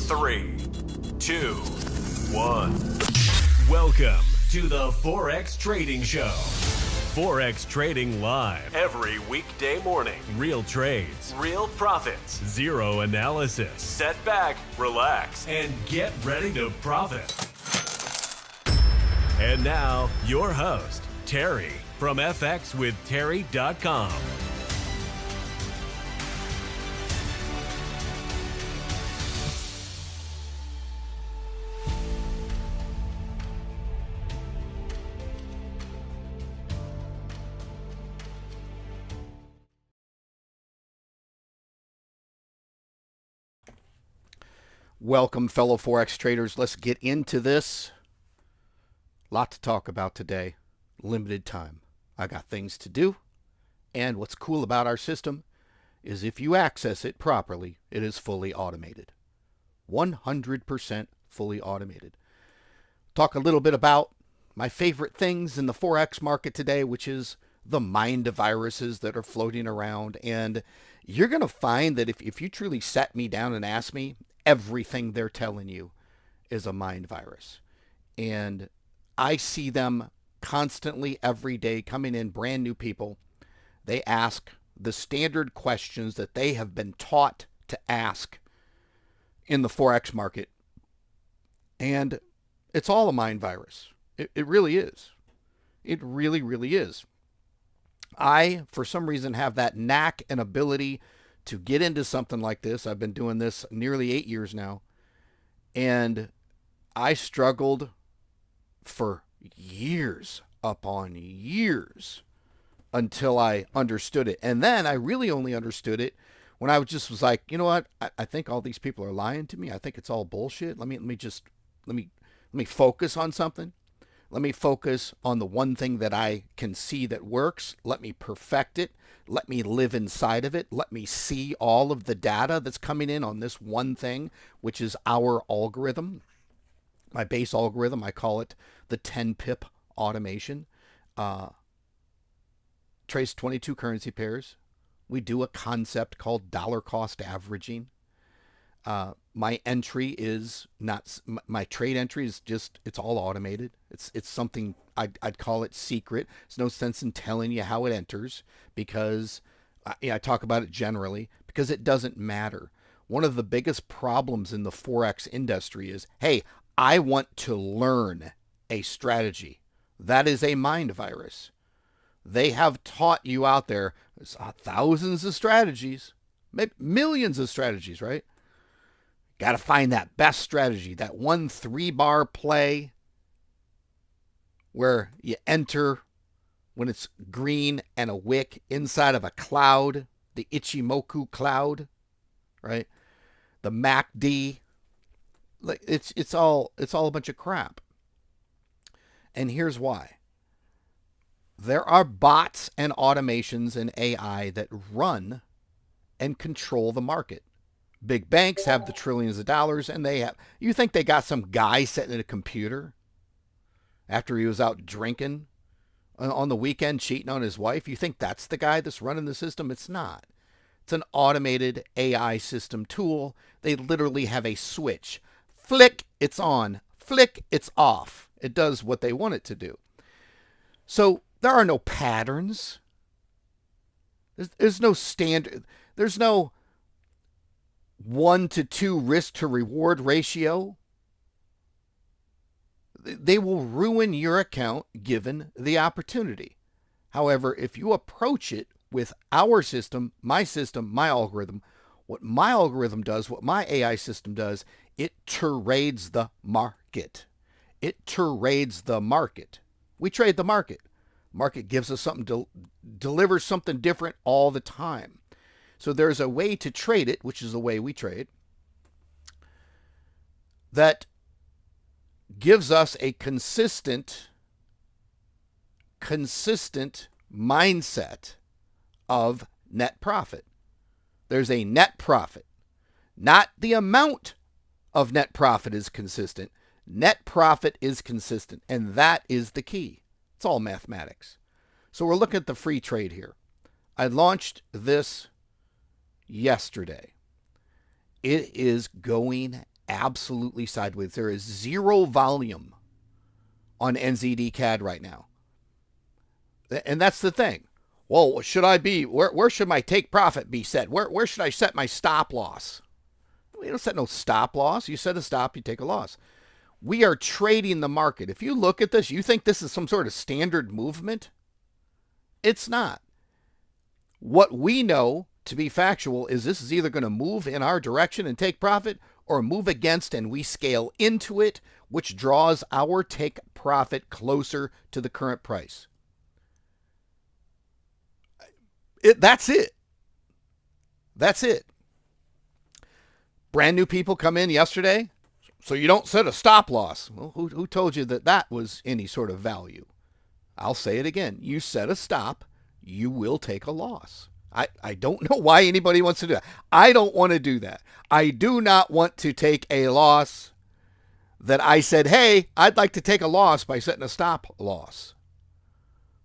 Three, two, one. Welcome to the Forex Trading Show. Forex trading live every weekday morning. Real trades, real profits, zero analysis. Set back, relax, and get ready to profit. And now, your host, Terry from FXWithTerry.com. Welcome, fellow Forex traders. Let's get into this. Lot to talk about today. Limited time. I got things to do. And what's cool about our system is if you access it properly, it is fully automated. 100% fully automated. Talk a little bit about my favorite things in the Forex market today, which is the mind viruses that are floating around. And you're going to find that if you truly set me down and ask me, everything they're telling you is a mind virus. And I see them constantly every day coming in, brand new people. They ask the standard questions that they have been taught to ask in the Forex market. And it's all a mind virus. It really is. It really, really is. I, for some reason, have that knack and ability to get into something like this. I've been doing this nearly 8 years now. And I struggled for years upon years until I understood it. And then I really only understood it when I was like, you know what? I think all these people are lying to me. I think it's all bullshit. Let me focus on something. Let me focus on the one thing that I can see that works. Let me perfect it. Let me live inside of it. Let me see all of the data that's coming in on this one thing, which is our algorithm. My base algorithm, I call it the 10 pip automation. Trace 22 currency pairs. We do a concept called dollar cost averaging. My entry is not, my trade entry is just, it's all automated. It's something, I'd call it secret. There's no sense in telling you how it enters because I talk about it generally because it doesn't matter. One of the biggest problems in the Forex industry is, hey, I want to learn a strategy. That is a mind virus. They have taught you out there thousands of strategies, maybe millions of strategies, right? Got to find that best strategy, that 1 3-bar play where you enter when it's green and a wick inside of a cloud, the Ichimoku cloud, right? The MACD, like it's all a bunch of crap. And here's why. There are bots and automations and AI that run and control the market. Big banks have the trillions of dollars, and you think they got some guy sitting at a computer after he was out drinking on the weekend, cheating on his wife? You think that's the guy that's running the system? It's not. It's an automated AI system tool. They literally have a switch. Flick, it's on. Flick, it's off. It does what they want it to do. So there are no patterns. There's no standard. There's no 1 to 2 risk to reward ratio. They will ruin your account given the opportunity. However, if you approach it with our system, my algorithm, what my algorithm does, what my AI system does, it trades the market. It trades the market. We trade the market. Market gives us something, delivers something different all the time. So there's a way to trade it, which is the way we trade, that gives us a consistent mindset of net profit. There's a net profit. Not the amount of net profit is consistent. Net profit is consistent, and that is the key. It's all mathematics. So we're looking at the free trade here. I launched this yesterday. It is going absolutely sideways. There is zero volume on NZD CAD right now. And that's the thing. Well, should I be, where should my take profit be set? Where should I set my stop loss? You don't set no stop loss. You set a stop, you take a loss. We are trading the market. If you look at this, you think this is some sort of standard movement? It's not. What we know to be factual is this is either going to move in our direction and take profit or move against and we scale into it, which draws our take profit closer to the current price. That's it. That's it. Brand new people come in yesterday, so you don't set a stop loss. Well, who told you that was any sort of value? I'll say it again. You set a stop, you will take a loss. I don't know why anybody wants to do that. I don't want to do that. I do not want to take a loss that I said, hey, I'd like to take a loss by setting a stop loss.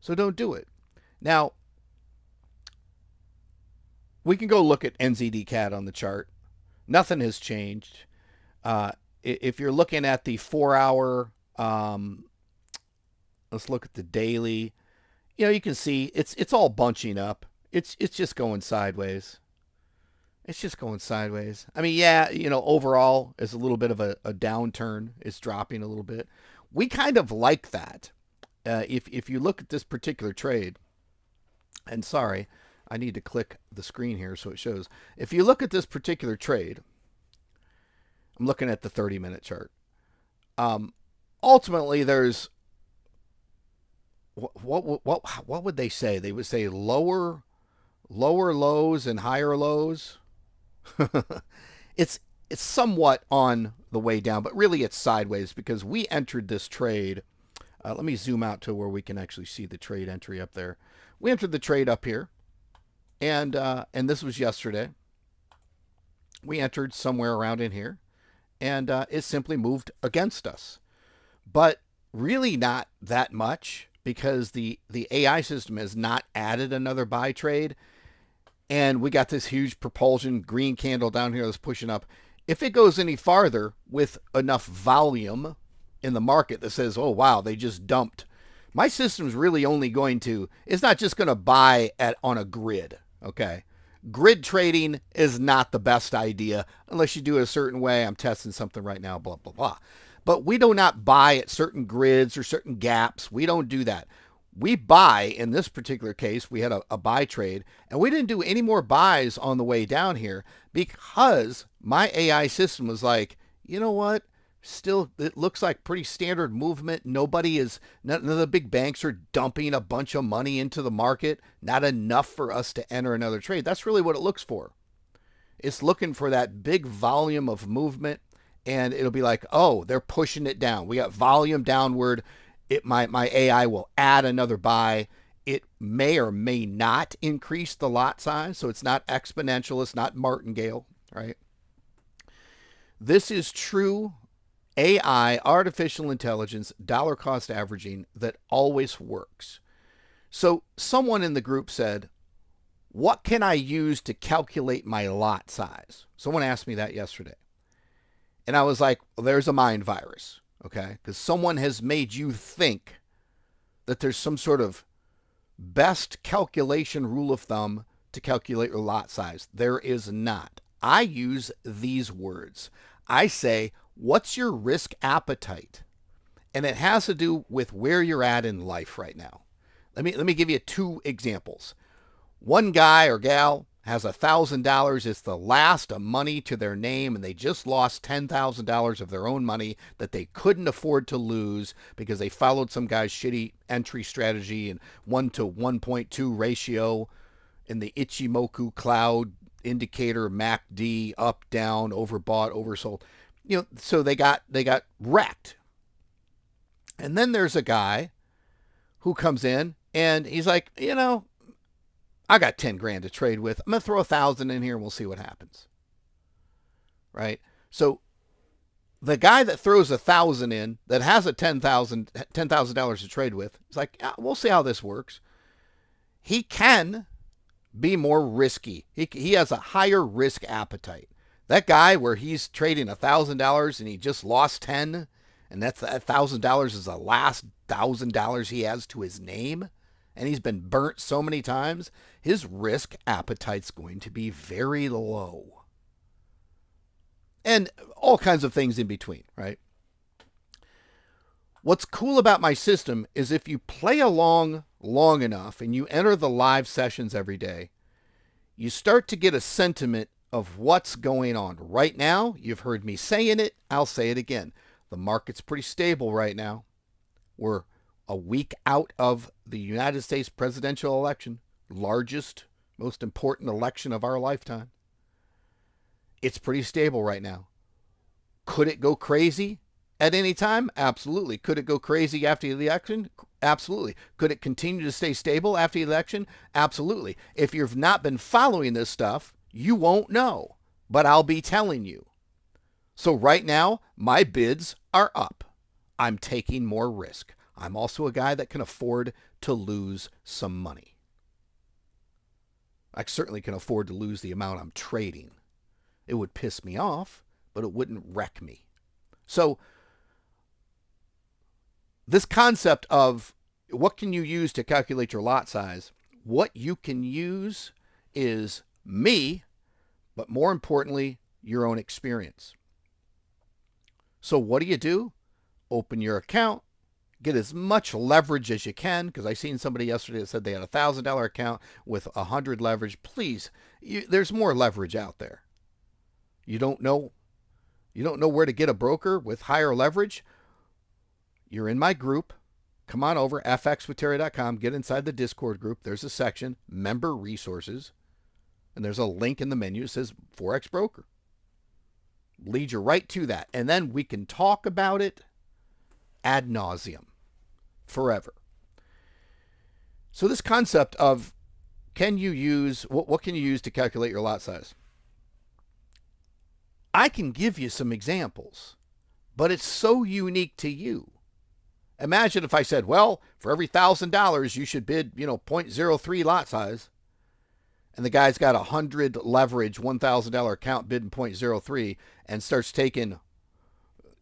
So don't do it. Now, we can go look at NZD CAD on the chart. Nothing has changed. If you're looking at the 4-hour, let's look at the daily. You know, you can see it's all bunching up. It's just going sideways. It's just going sideways. I mean, yeah, you know, overall is a little bit of a downturn. It's dropping a little bit. We kind of like that. If you look at this particular trade, and sorry, I need to click the screen here so it shows. If you look at this particular trade, I'm looking at the 30-minute chart. Ultimately, there's what would they say? They would say lower lows and higher lows. It's somewhat on the way down, but really it's sideways because we entered this trade. Let me zoom out to where we can actually see the trade entry up there. We entered the trade up here, and this was yesterday. We entered somewhere around in here, and it simply moved against us, but really not that much because the AI system has not added another buy trade. And we got this huge propulsion green candle down here that's pushing up. If it goes any farther with enough volume in the market that says, oh, wow, they just dumped. My system's really only going to, it's not just going to buy on a grid, okay? Grid trading is not the best idea unless you do it a certain way. I'm testing something right now, blah, blah, blah. But we do not buy at certain grids or certain gaps. We don't do that. We buy, in this particular case, we had a buy trade, and we didn't do any more buys on the way down here because my AI system was like, you know what? Still, it looks like pretty standard movement. None of the big banks are dumping a bunch of money into the market. Not enough for us to enter another trade. That's really what it looks for. It's looking for that big volume of movement, and it'll be like, oh, they're pushing it down. We got volume downward. My AI will add another buy. It may or may not increase the lot size, so it's not exponential. It's not martingale, right? This is true AI, artificial intelligence, dollar cost averaging that always works. So someone in the group said, what can I use to calculate my lot size? Someone asked me that yesterday. And I was like, well, there's a mind virus, okay? Because someone has made you think that there's some sort of best calculation rule of thumb to calculate your lot size. There is not. I use these words. I say, what's your risk appetite? And it has to do with where you're at in life right now. Let me give you 2 examples. One guy or gal has $1,000. It's the last of money to their name, and they just lost $10,000 of their own money that they couldn't afford to lose because they followed some guy's shitty entry strategy and 1-to-1.2 ratio in the Ichimoku cloud indicator, MACD, up, down, overbought, oversold. So they got wrecked. And then there's a guy who comes in and he's like, I got 10 grand to trade with. I'm going to throw 1,000 in here and we'll see what happens. Right? So the guy that throws 1,000 in that has a $10,000 to trade with, is like, yeah, we'll see how this works. He can be more risky. He has a higher risk appetite. That guy where he's trading $1,000 and he just lost 10, and that's $1,000 is the last $1,000 he has to his name, and he's been burnt so many times, his risk appetite's going to be very low. And all kinds of things in between, right? What's cool about my system is if you play along long enough and you enter the live sessions every day, you start to get a sentiment of what's going on. Right now, you've heard me saying it, I'll say it again. The market's pretty stable right now. We're a week out of the United States presidential election, largest, most important election of our lifetime. It's pretty stable right now. Could it go crazy at any time? Absolutely. Could it go crazy after the election? Absolutely. Could it continue to stay stable after the election? Absolutely. If you've not been following this stuff, you won't know, but I'll be telling you. So right now, my bids are up. I'm taking more risk. I'm also a guy that can afford to lose some money. I certainly can afford to lose the amount I'm trading. It would piss me off, but it wouldn't wreck me. So this concept of what can you use to calculate your lot size, what you can use is me, but more importantly, your own experience. So what do? Open your account, get as much leverage as you can, because I seen somebody yesterday that said they had a $1,000 account with 100 leverage. Please, there's more leverage out there. You don't know where to get a broker with higher leverage? You're in my group. Come on over, fxwithterry.com. Get inside the Discord group. There's a section, Member Resources, and there's a link in the menu that says Forex Broker. Lead you right to that. And then we can talk about it ad nauseum, forever. So this concept of what can you use to calculate your lot size? I can give you some examples, but it's so unique to you. Imagine if I said, well, for every $1,000, you should bid, 0.03 lot size. And the guy's got 100 leverage, $1,000 account bidding 0.03 and starts taking,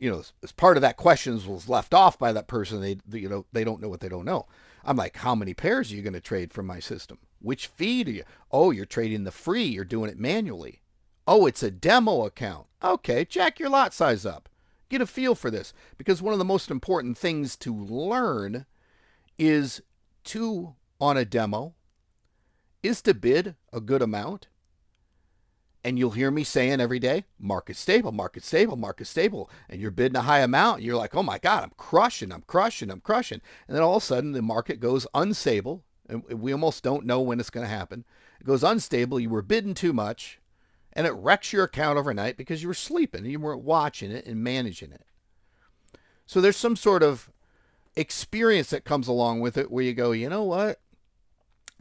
as part of that question was left off by that person. They don't know what they don't know. I'm like, how many pairs are you going to trade from my system? Which fee do you? Oh, you're trading the free. You're doing it manually. Oh, it's a demo account. Okay, jack your lot size up. Get a feel for this. Because one of the most important things to learn is on a demo, is to bid a good amount And you'll hear me saying every day, market stable, market stable, market stable. And you're bidding a high amount. And you're like, oh my God, I'm crushing. And then all of a sudden the market goes unstable. And we almost don't know when it's going to happen. It goes unstable. You were bidding too much. And it wrecks your account overnight because you were sleeping. You weren't watching it and managing it. So there's some sort of experience that comes along with it where you go, you know what?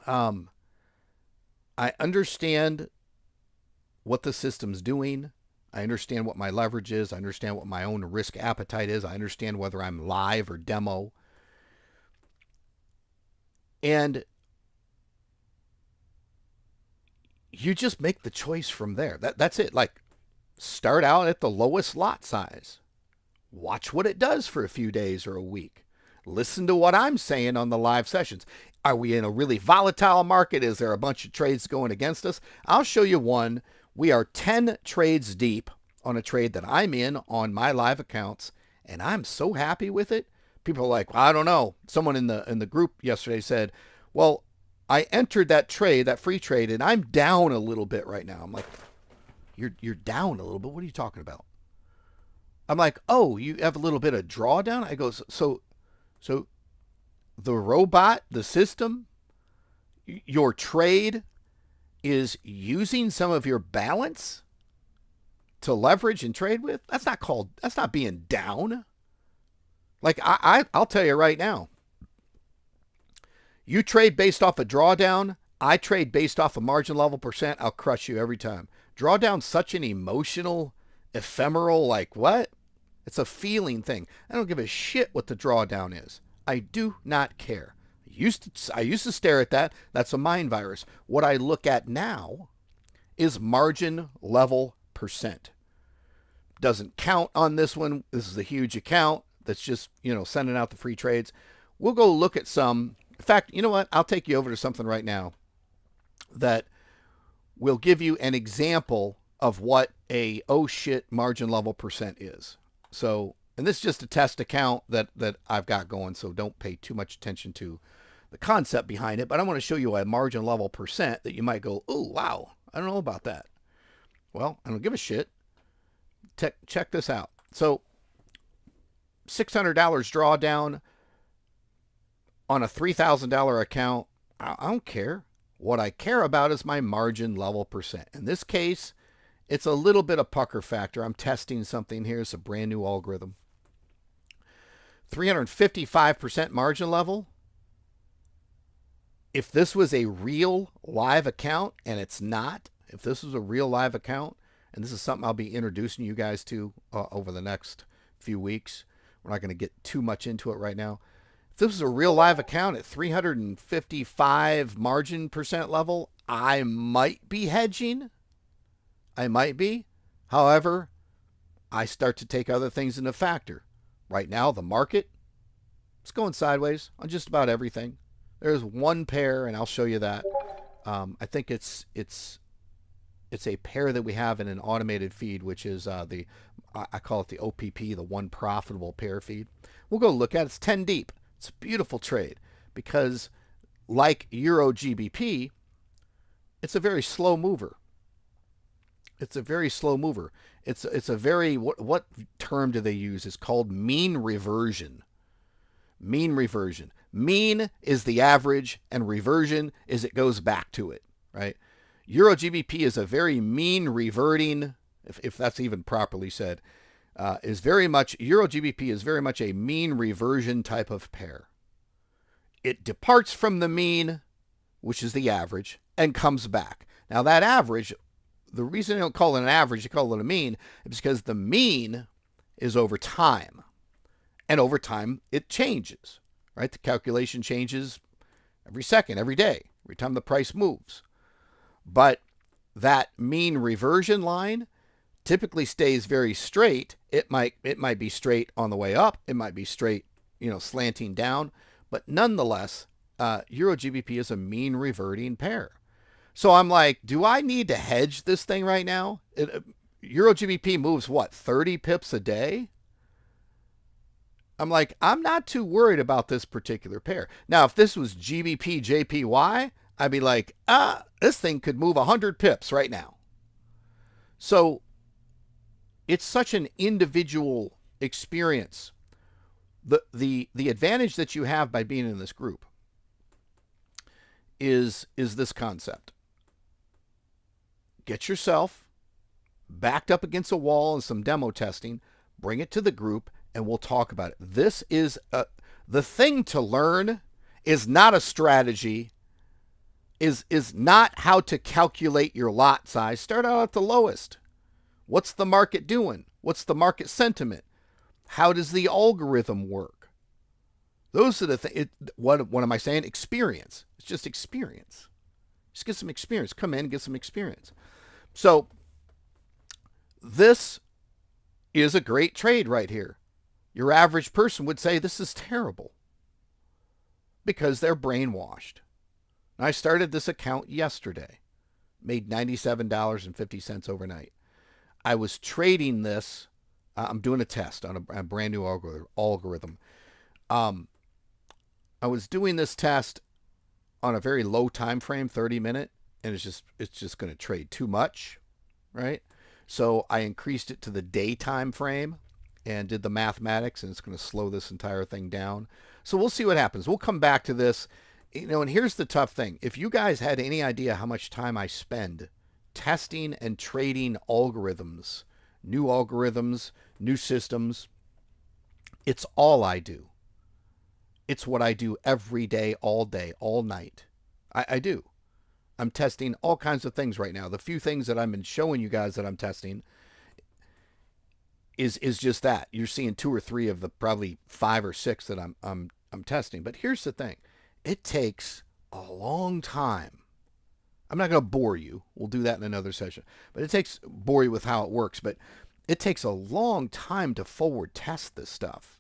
I understand what the system's doing. I understand what my leverage is. I understand what my own risk appetite is. I understand whether I'm live or demo. And you just make the choice from there. That's it. Like, start out at the lowest lot size. Watch what it does for a few days or a week. Listen to what I'm saying on the live sessions. Are we in a really volatile market? Is there a bunch of trades going against us? I'll show you one. We are 10 trades deep on a trade that I'm in on my live accounts, and I'm so happy with it. People are like, well, I don't know. Someone in the group yesterday said, well, I entered that trade, that free trade, and I'm down a little bit right now. I'm like, you're down a little bit? What are you talking about? I'm like, oh, you have a little bit of drawdown? I go, so the robot, the system, your trade is using some of your balance to leverage and trade with? That's not being down. Like, I'll tell you right now, you trade based off a drawdown, I trade based off a margin level percent, I'll crush you every time. Drawdown's such an emotional, ephemeral, like, what? It's a feeling thing. I don't give a shit what the drawdown is. I do not care. I used to stare at that. That's a mind virus. What I look at now is margin level percent. Doesn't count on this one. This is a huge account that's just, sending out the free trades. We'll go look at some. In fact, you know what? I'll take you over to something right now that will give you an example of what a oh shit margin level percent is. So, and this is just a test account that I've got going, so don't pay too much attention to the concept behind it. But I want to show you a margin level percent that you might go, oh, wow, I don't know about that. Well, I don't give a shit. Check this out. So, $600 drawdown on a $3,000 account. I don't care. What I care about is my margin level percent. In this case, it's a little bit of pucker factor. I'm testing something here. It's a brand new algorithm. 355% margin level. If this was a real live account, and it's not, if this was a real live account, and this is something I'll be introducing you guys to over the next few weeks. We're not going to get too much into it right now. If this was a real live account at 355 margin percent level, I might be hedging. I might be. However, I start to take other things into factor. Right now, the market, it's going sideways on just about everything. There's one pair, and I'll show you that. I think it's a pair that we have in an automated feed, which is I call it the OPP, the one profitable pair feed. We'll go look at it. It's 10 deep. It's a beautiful trade because, like Euro GBP, it's a very slow mover. It's a very slow mover. It's a very, what term do they use? It's called mean reversion. Mean reversion. Mean is the average, and reversion is it goes back to it, right? Euro GBP is a very mean reverting, if that's even properly said, Euro GBP is very much a mean reversion type of pair. It departs from the mean, which is the average, and comes back. Now that average, the reason I don't call it an average, you call it a mean, is because the mean is over time. And over time, it changes, right? The calculation changes every second, every day, every time the price moves. But that mean reversion line typically stays very straight. It might be straight on the way up. It might be straight, slanting down. But nonetheless, Euro GBP is a mean reverting pair. So I'm like, do I need to hedge this thing right now? Euro GBP moves, 30 pips a day? I'm like, I'm not too worried about this particular pair. Now, if this was GBP JPY, I'd be like, this thing could move 100 pips right now. So it's such an individual experience. The advantage that you have by being in this group is this concept. Get yourself backed up against a wall and some demo testing, bring it to the group, and we'll talk about it. This is the thing to learn is not a strategy, is not how to calculate your lot size. Start out at the lowest. What's the market doing? What's the market sentiment? How does the algorithm work? Those are the things. What am I saying? Experience. It's just experience. Just get some experience. Come in and get some experience. So this is a great trade right here. Your average person would say this is terrible because they're brainwashed. I started this account yesterday, made $97.50 overnight. I was trading this. I'm doing a test on a brand new algorithm. I was doing this test on a very low time frame, 30-minute, and it's just going to trade too much, right? So I increased it to the day time frame and did the mathematics, and it's going to slow this entire thing down. So we'll see what happens. We'll come back to this. And here's the tough thing. If you guys had any idea how much time I spend testing and trading algorithms, new systems, it's all I do. It's what I do every day, all night. I do. I'm testing all kinds of things right now. The few things that I've been showing you guys that I'm testing is just that. You're seeing 2 or 3 of the probably 5 or 6 that I'm testing. But here's the thing. It takes a long time. I'm not going to bore you. We'll do that in another session. But bore you with how it works. But it takes a long time to forward test this stuff.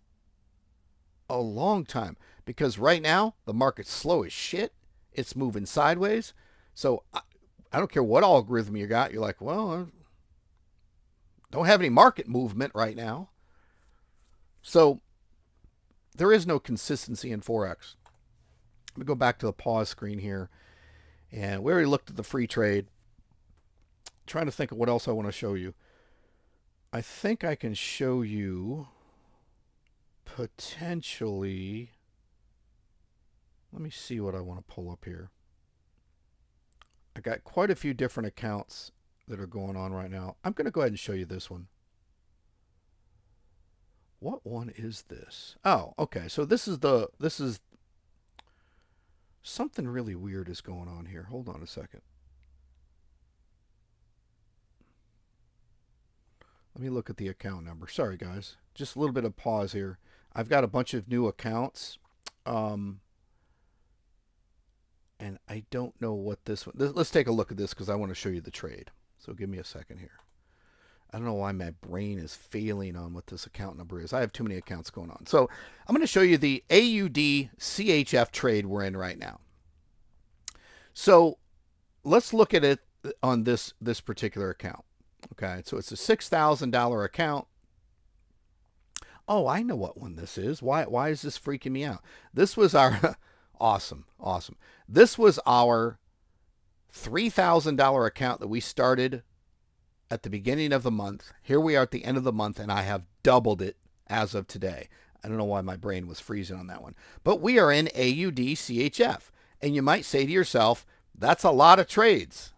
A long time. Because right now, the market's slow as shit. It's moving sideways. So I don't care what algorithm you got. You're like, well, I don't have any market movement right now. So there is no consistency in Forex. Let me go back to the pause screen here. And we already looked at the free trade. Trying to think of what else I want to show you. I think I can show you potentially. Let me see what I want to pull up here. I got quite a few different accounts that are going on right now. I'm going to go ahead and show you this one. What one is this? Oh, okay. So this is something really weird is going on here. Hold on a second. Let me look at the account number. Sorry, guys. Just a little bit of pause here. I've got a bunch of new accounts. And I don't know what this one... Let's take a look at this because I want to show you the trade. So give me a second here. I don't know why my brain is failing on what this account number is. I have too many accounts going on. So I'm going to show you the AUD CHF trade we're in right now. So let's look at it on this particular account. Okay, so it's a $6,000 account. Oh, I know what one this is. Why is this freaking me out? This was our... Awesome. This was our $3,000 account that we started at the beginning of the month. Here we are at the end of the month, and I have doubled it as of today. I don't know why my brain was freezing on that one. But we are in AUD CHF. And you might say to yourself, that's a lot of trades.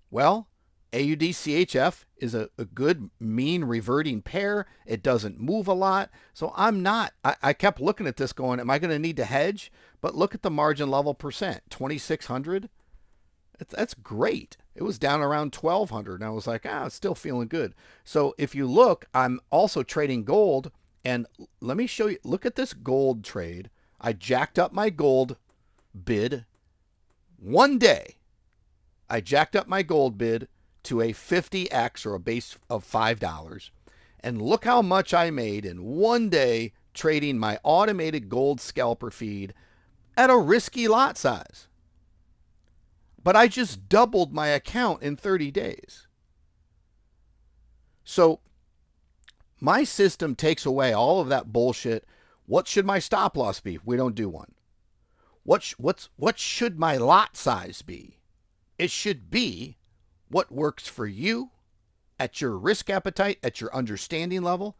Well, AUD CHF is a good mean reverting pair. It doesn't move a lot. So I kept looking at this going, am I going to need to hedge? But look at the margin level percent, 2,600. That's great. It was down around 1,200. And I was like, it's still feeling good. So if you look, I'm also trading gold. And let me show you, look at this gold trade. I jacked up my gold bid one day. I jacked up my gold bid to a 50x or a base of $5. And look how much I made in one day trading my automated gold scalper feed at a risky lot size. But I just doubled my account in 30 days. So my system takes away all of that bullshit. What should my stop loss be? We don't do one. What should my lot size be? It should be what works for you at your risk appetite, at your understanding level.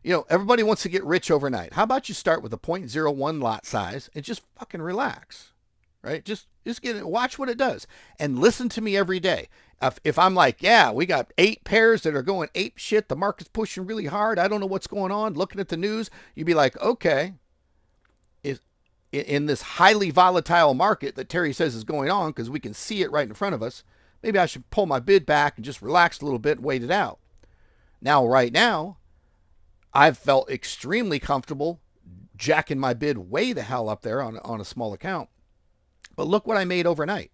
You know, everybody wants to get rich overnight. How about you start with a zero point 0.01 lot size and just fucking relax, right? Just get it, watch what it does, and listen to me every day. If I'm like, yeah, we got 8 pairs that are going ape shit, the market's pushing really hard, I don't know what's going on, looking at the news, you'd be like, okay, if in this highly volatile market that Terry says is going on, because we can see it right in front of us, maybe I should pull my bid back and just relax a little bit and wait it out. Now, right now, I've felt extremely comfortable jacking my bid way the hell up there on a small account. But look what I made overnight.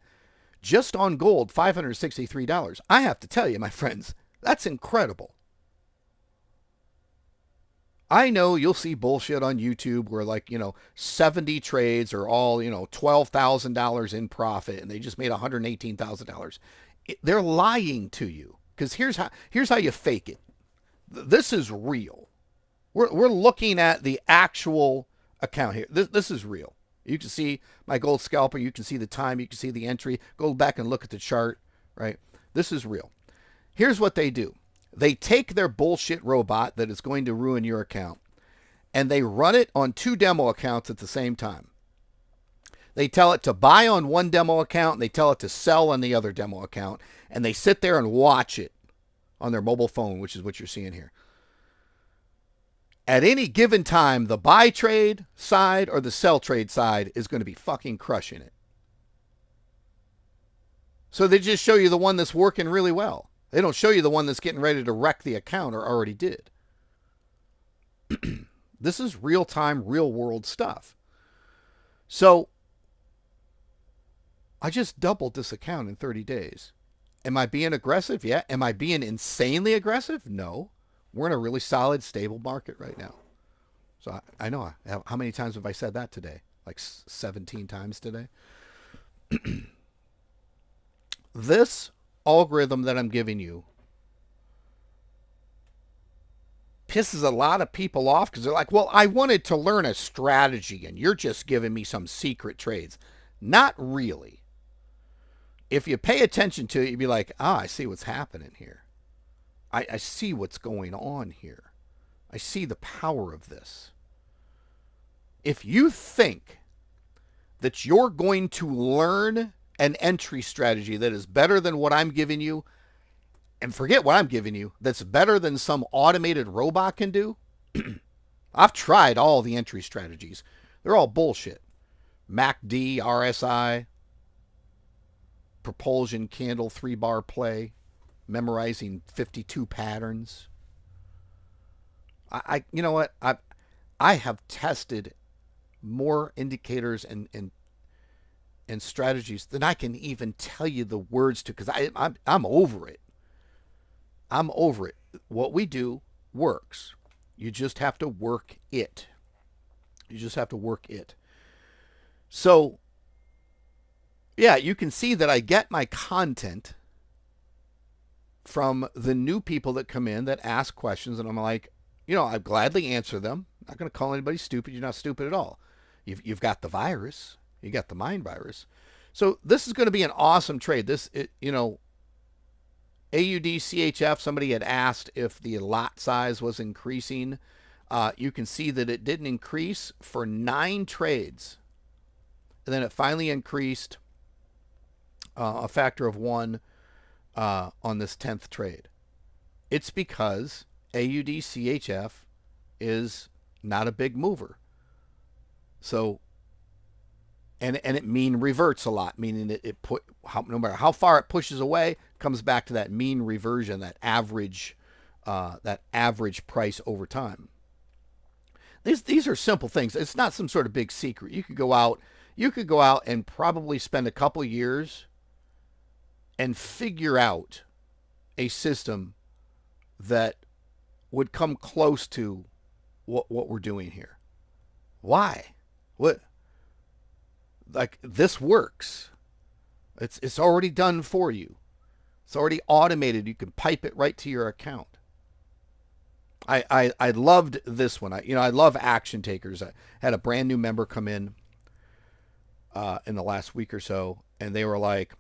Just on gold, $563. I have to tell you, my friends, that's incredible. I know you'll see bullshit on YouTube where 70 trades are all, $12,000 in profit and they just made $118,000. They're lying to you, because here's how you fake it. This is real. We're looking at the actual account here. This is real. You can see my gold scalper. You can see the time. You can see the entry. Go back and look at the chart, right? This is real. Here's what they do. They take their bullshit robot that is going to ruin your account, and they run it on 2 demo accounts at the same time. They tell it to buy on one demo account, and they tell it to sell on the other demo account, and they sit there and watch it on their mobile phone, which is what you're seeing here. At any given time, the buy trade side or the sell trade side is going to be fucking crushing it. So they just show you the one that's working really well. They don't show you the one that's getting ready to wreck the account or already did. This is real-time, real-world stuff. So I just doubled this account in 30 days. Am I being aggressive? Yeah. Am I being insanely aggressive? No. We're in a really solid, stable market right now. So I know. How many times have I said that today? Like 17 times today. This algorithm that I'm giving you pisses a lot of people off because they're like, well, I wanted to learn a strategy and you're just giving me some secret trades. Not really. If you pay attention to it, you'd be like, I see what's happening here. I see what's going on here. I see the power of this. If you think that you're going to learn an entry strategy that is better than what I'm giving you, and forget what I'm giving you, that's better than some automated robot can do, I've tried all the entry strategies. They're all bullshit. MACD, RSI, propulsion candle, 3-bar play, memorizing 52 patterns. You know what? I have tested more indicators and strategies than I can even tell you the words to, because I'm over it. I'm over it. What we do works. You just have to work it. You just have to work it. So, yeah, you can see that I get my content from the new people that come in that ask questions, and I'm like, I gladly answer them. I'm not going to call anybody stupid. You're not stupid at all. You've got the virus. You got the mind virus. So this is going to be an awesome trade. AUD CHF, somebody had asked if the lot size was increasing. You can see that it didn't increase for 9 trades. And then it finally increased a factor of 1 on this 10th trade. It's because AUD CHF is not a big mover. So, and it mean reverts a lot, meaning that no matter how far it pushes away, comes back to that mean reversion, that average price over time. These are simple things. It's not some sort of big secret. You could go out and probably spend a couple years and figure out a system that would come close to what we're doing here. Why? What? Like, this works. It's already done for you. It's already automated. You can pipe it right to your account. I loved this one. I love action takers. I had a brand new member come in the last week or so, and they were like,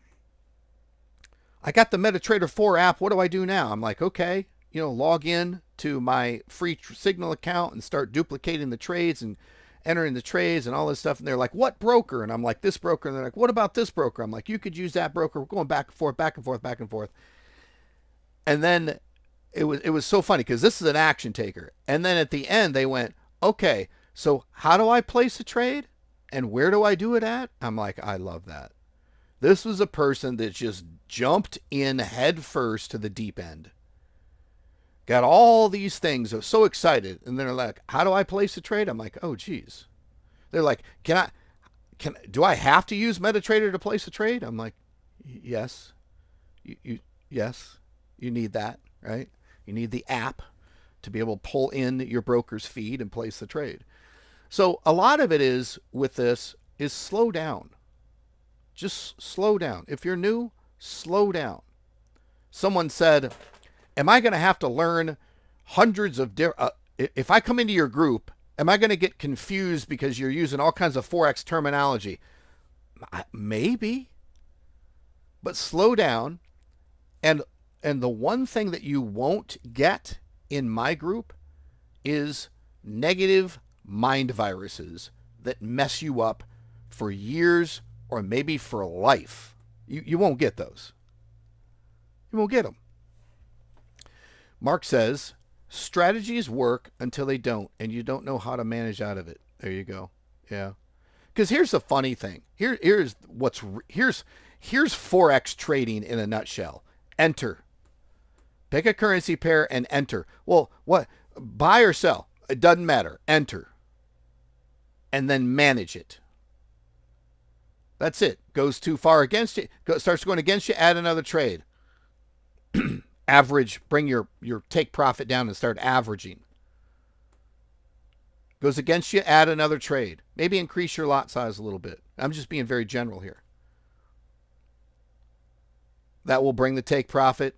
I got the MetaTrader 4 app. What do I do now? I'm like, okay, log in to my free Signal account and start duplicating the trades and entering the trades and all this stuff. And they're like, what broker? And I'm like, this broker. And they're like, what about this broker? I'm like, you could use that broker. We're going back and forth, back and forth, back and forth. And then it was so funny because this is an action taker. And then at the end, they went, okay, so how do I place a trade? And where do I do it at? I'm like, I love that. This was a person that just jumped in head first to the deep end. Got all these things. I was so excited. And they're like, how do I place a trade? I'm like, oh, geez. They're like, do I have to use MetaTrader to place a trade? I'm like, yes. Yes, you need that, right? You need the app to be able to pull in your broker's feed and place the trade. So a lot of it is with this is slow down. Just slow down. If you're new, slow down. Someone said, am I going to have to learn hundreds of if I come into your group, am I going to get confused because you're using all kinds of Forex terminology? Maybe. But slow down. And the one thing that you won't get in my group is negative mind viruses that mess you up for years or maybe for life. You won't get those. You won't get them. Mark says, strategies work until they don't, and you don't know how to manage out of it. There you go. Yeah. Because here's the funny thing. Here's Forex trading in a nutshell. Enter. Pick a currency pair and enter. Well, what? Buy or sell? It doesn't matter. Enter. And then manage it. That's it. Goes too far against you. Starts going against you, add another trade. Average, bring your take profit down and start averaging. Goes against you, add another trade. Maybe increase your lot size a little bit. I'm just being very general here. That will bring the take profit,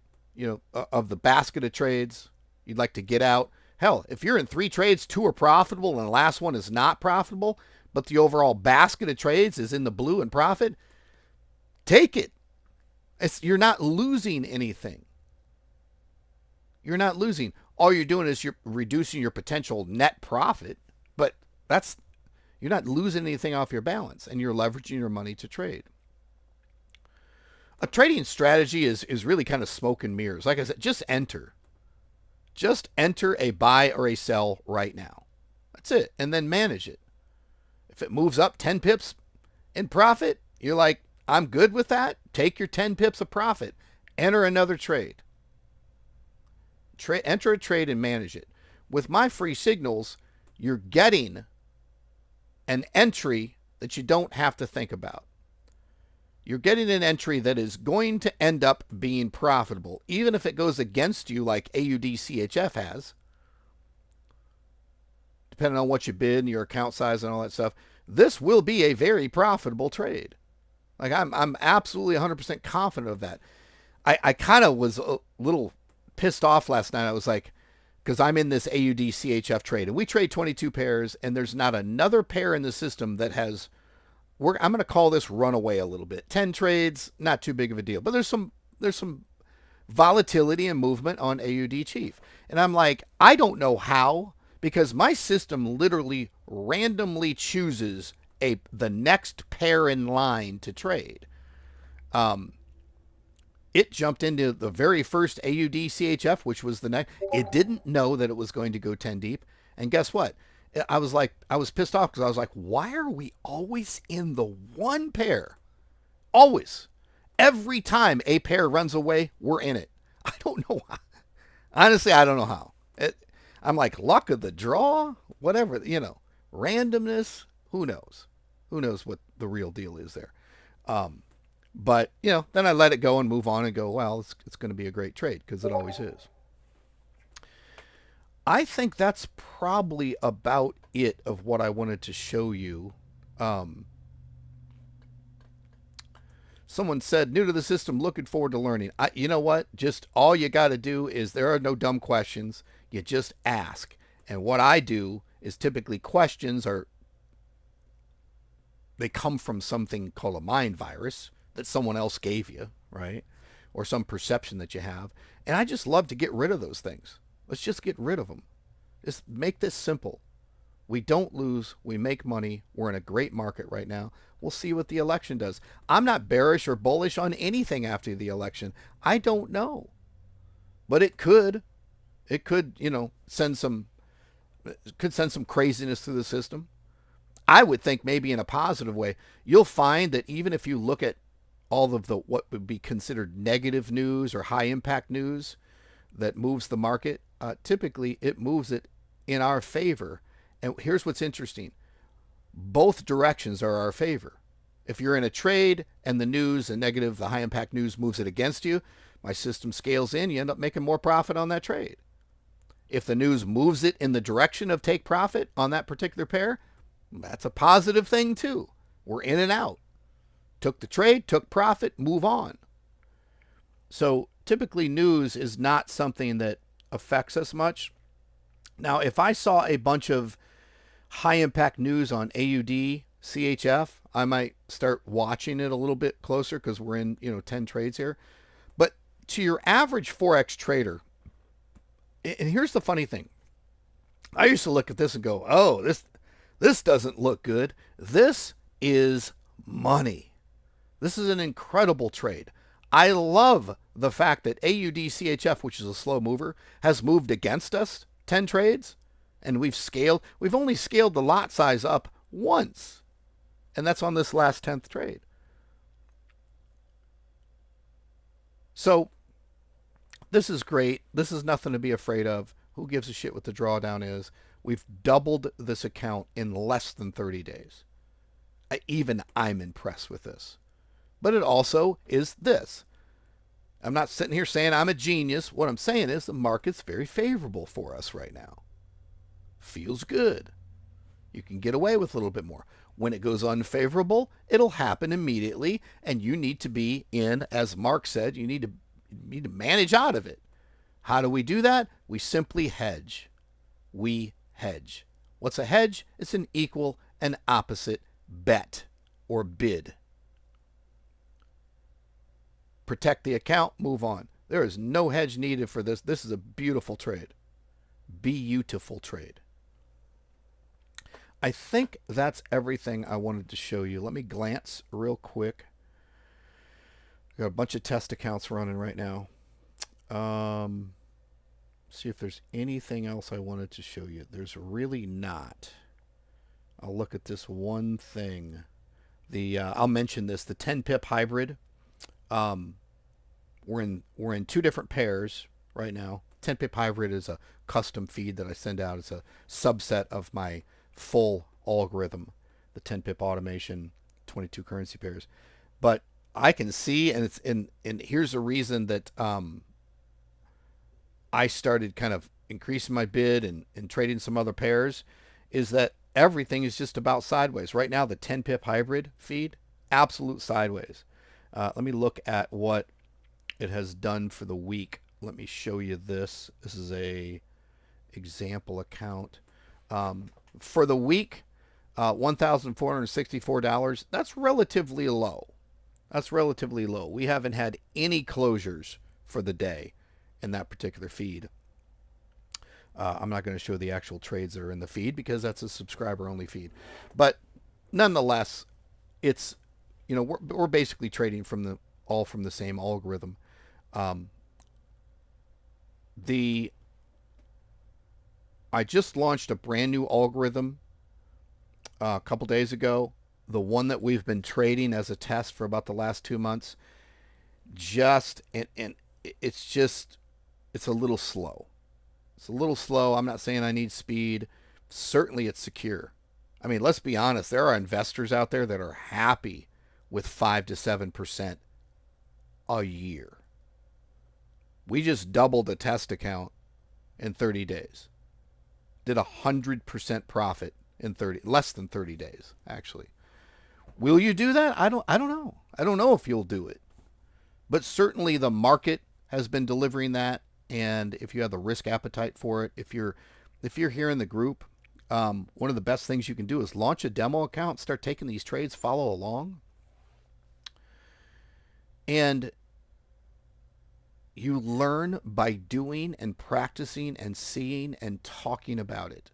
of the basket of trades you'd like to get out. Hell, if you're in 3 trades, 2 are profitable and the last one is not profitable, but the overall basket of trades is in the blue and profit, take it. You're not losing anything. You're not losing. All you're doing is you're reducing your potential net profit, but you're not losing anything off your balance, and you're leveraging your money to trade. A trading strategy is really kind of smoke and mirrors. Like I said, just enter. Just enter a buy or a sell right now. That's it. And then manage it. If it moves up 10 pips in profit, you're like, I'm good with that. Take your 10 pips of profit. Enter another trade. Enter a trade and manage it. With my free signals, you're getting an entry that you don't have to think about. You're getting an entry that is going to end up being profitable, even if it goes against you like AUD-CHF has, depending on what you bid and your account size and all that stuff. This will be a very profitable trade. Like I'm absolutely 100% confident of that. I kind of was a little pissed off last night. I was like, because I'm in this AUD-CHF trade, and we trade 22 pairs, and there's not another pair in the system that has... I'm going to call this runaway a little bit. 10 trades, not too big of a deal. But there's some volatility and movement on AUD Chief. And I'm like, I don't know how, because my system literally randomly chooses the next pair in line to trade. It jumped into the very first AUD-CHF, which was the next. It didn't know that it was going to go 10 deep. And guess what? I was pissed off because I was like, why are we always in the one pair? Always. Every time a pair runs away, we're in it. I don't know how. Honestly, I don't know how. I'm like, luck of the draw, whatever, randomness. Who knows? Who knows what the real deal is there? But, then I let it go and move on and go, well, it's going to be a great trade because it always is. I think that's probably about it of what I wanted to show you. Someone said, new to the system, looking forward to learning. You know what? Just all you got to do is, there are no dumb questions. You just ask. And what I do is typically questions they come from something called a mind virus that someone else gave you, right? or some perception that you have. And I just love to get rid of those things. Let's just get rid of them. Just make this simple. We don't lose. We make money. We're in a great market right now. We'll see what the election does. I'm not bearish or bullish on anything after the election. I don't know. But it could. It could, send some craziness through the system. I would think maybe in a positive way. You'll find that even if you look at all of the what would be considered negative news or high impact news that moves the market, typically it moves it in our favor. And here's what's interesting. Both directions are our favor. If you're in a trade and the news, the high impact news moves it against you, my system scales in, you end up making more profit on that trade. If the news moves it in the direction of take profit on that particular pair, that's a positive thing too. We're in and out. Took the trade, took profit, move on. So typically news is not something that affects us much. Now, if I saw a bunch of high impact news on AUD, CHF, I might start watching it a little bit closer because we're in, 10 trades here. But to your average Forex trader, and here's the funny thing. I used to look at this and go, oh, this doesn't look good. This is money. This is an incredible trade. I love the fact that AUD CHF, which is a slow mover, has moved against us 10 trades, and we've only scaled the lot size up once, and that's on this last 10th trade. So this is great. This is nothing to be afraid of. Who gives a shit what the drawdown is? We've doubled this account in less than 30 days. Even I'm impressed with this. But it also is this. I'm not sitting here saying I'm a genius. What I'm saying is the market's very favorable for us right now. Feels good. You can get away with a little bit more. When it goes unfavorable, it'll happen immediately, and you need to be in, as Mark said, you need to manage out of it. How do we do that? We simply hedge. We hedge. What's a hedge? It's an equal and opposite bet or bid. Protect the account, move on. There is no hedge needed for this. This is a beautiful trade. Beautiful trade. I think that's everything I wanted to show you. Let me glance real quick. Got a bunch of test accounts running right now. See if there's anything else I wanted to show you. There's really not. I'll look at this one thing. I'll mention this. The 10 pip hybrid. We're in two different pairs right now. 10 pip hybrid is a custom feed that I send out. It's a subset of my full algorithm, the 10 pip automation, 22 currency pairs. But I can see, and here's the reason that I started kind of increasing my bid and trading some other pairs, is that everything is just about sideways. Right now, the 10 pip hybrid feed, absolute sideways. Let me look at what it has done for the week. Let me show you this. This is a example account. For the week, $1,464. That's relatively low. That's relatively low. We haven't had any closures for the day in that particular feed. I'm not going to show the actual trades that are in the feed because that's a subscriber-only feed. But nonetheless, it's, we're basically trading all from the same algorithm. I just launched a brand new algorithm a couple days ago. The one that we've been trading as a test for about the last 2 months, it's a little slow. It's a little slow. I'm not saying I need speed. Certainly it's secure. I mean, let's be honest. There are investors out there that are happy with 5 to 7% a year. We just doubled a test account in 30 days. Did 100% profit in less than 30 days, actually. Will you do that? I don't know. I don't know if you'll do it. But certainly the market has been delivering that, and if you have the risk appetite for it, if you're here in the group, one of the best things you can do is launch a demo account, start taking these trades, follow along. And You learn by doing and practicing and seeing and talking about it.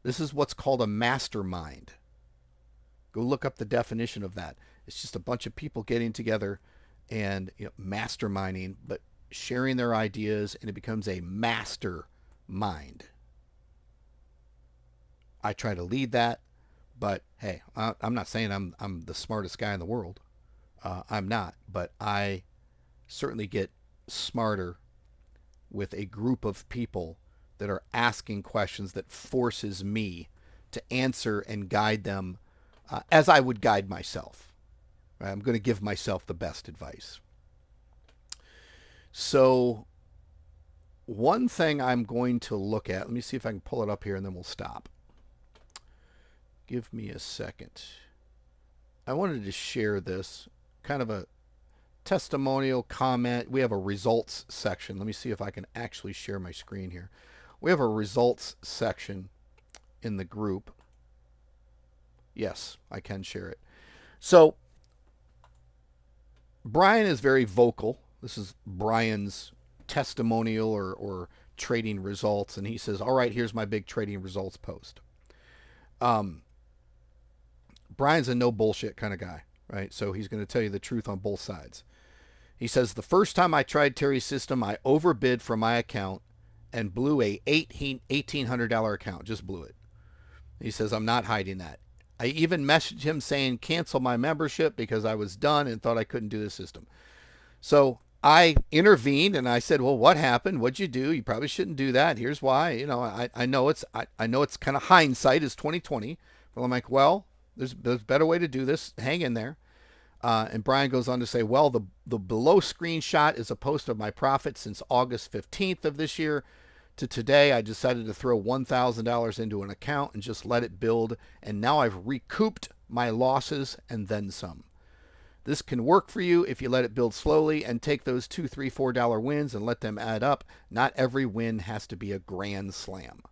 This is what's called a mastermind. Go look up the definition of that. It's just a bunch of people getting together and masterminding, but sharing their ideas, and it becomes a mastermind. I try to lead that, but hey, I'm not saying I'm the smartest guy in the world. I'm not, but I certainly get smarter with a group of people that are asking questions that forces me to answer and guide them as I would guide myself. Right? I'm going to give myself the best advice. So one thing I'm going to look at, let me see if I can pull it up here and then we'll stop. Give me a second. I wanted to share this, kind of a testimonial comment. We have a results section. Let me see if I can actually share my screen here. We have a results section in the group. Yes, I can share it. So Brian is very vocal. This is Brian's testimonial or trading results. And he says, all right, here's my big trading results post. Brian's a no bullshit kind of guy, right? So he's going to tell you the truth on both sides. He says, the first time I tried Terry's system, I overbid for my account and blew a $1,800 account. Just blew it. He says, I'm not hiding that. I even messaged him saying, cancel my membership because I was done and thought I couldn't do the system. So I intervened and I said, well, what happened? What'd you do? You probably shouldn't do that. Here's why. I know it's kind of hindsight is 2020. But I'm like, well, there's a better way to do this. Hang in there. And Brian goes on to say, well, the below screenshot is a post of my profit since August 15th of this year to today. I decided to throw $1,000 into an account and just let it build. And now I've recouped my losses and then some. This can work for you if you let it build slowly and take those $2, $3, $4 wins and let them add up. Not every win has to be a grand slam.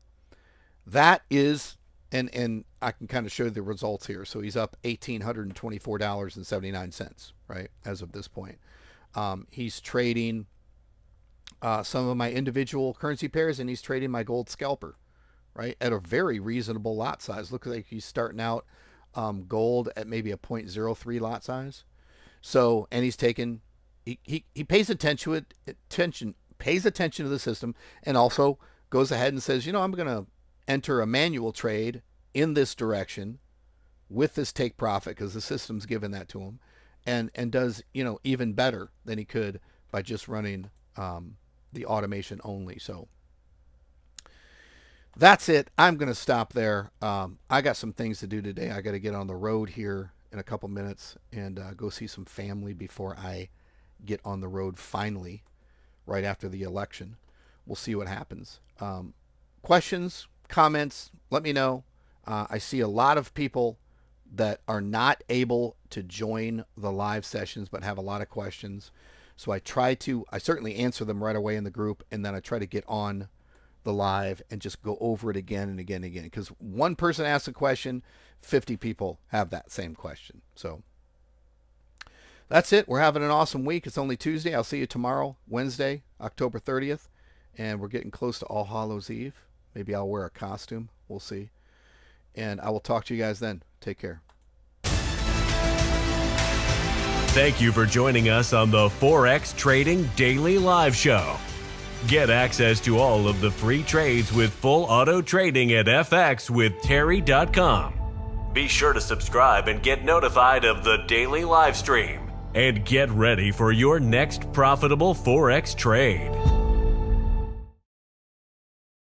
That is, and I can kind of show the results here. So he's up $1,824.79, right, as of this point. He's trading some of my individual currency pairs, and he's trading my gold scalper, right, at a very reasonable lot size. Looks like he's starting out gold at maybe a 0.03 lot size. So, and he's taken, he pays attention to the system, and also goes ahead and says, I'm going to enter a manual trade in this direction with this take profit because the system's given that to him, and does, even better than he could by just running the automation only. So that's it. I'm going to stop there. I got some things to do today. I got to get on the road here in a couple minutes and go see some family before I get on the road finally right after the election. We'll see what happens. Questions, comments, let me know. I see a lot of people that are not able to join the live sessions but have a lot of questions. So I certainly answer them right away in the group, and then I try to get on the live and just go over it again and again and again. Because one person asks a question, 50 people have that same question. So that's it. We're having an awesome week. It's only Tuesday. I'll see you tomorrow, Wednesday, October 30th. And we're getting close to All Hallows Eve. Maybe I'll wear a costume. We'll see. And I will talk to you guys then. Take care. Thank you for joining us on the Forex Trading Daily Live Show. Get access to all of the free trades with full auto trading at fxwithterry.com. Be sure to subscribe and get notified of the daily live stream. And get ready for your next profitable Forex trade.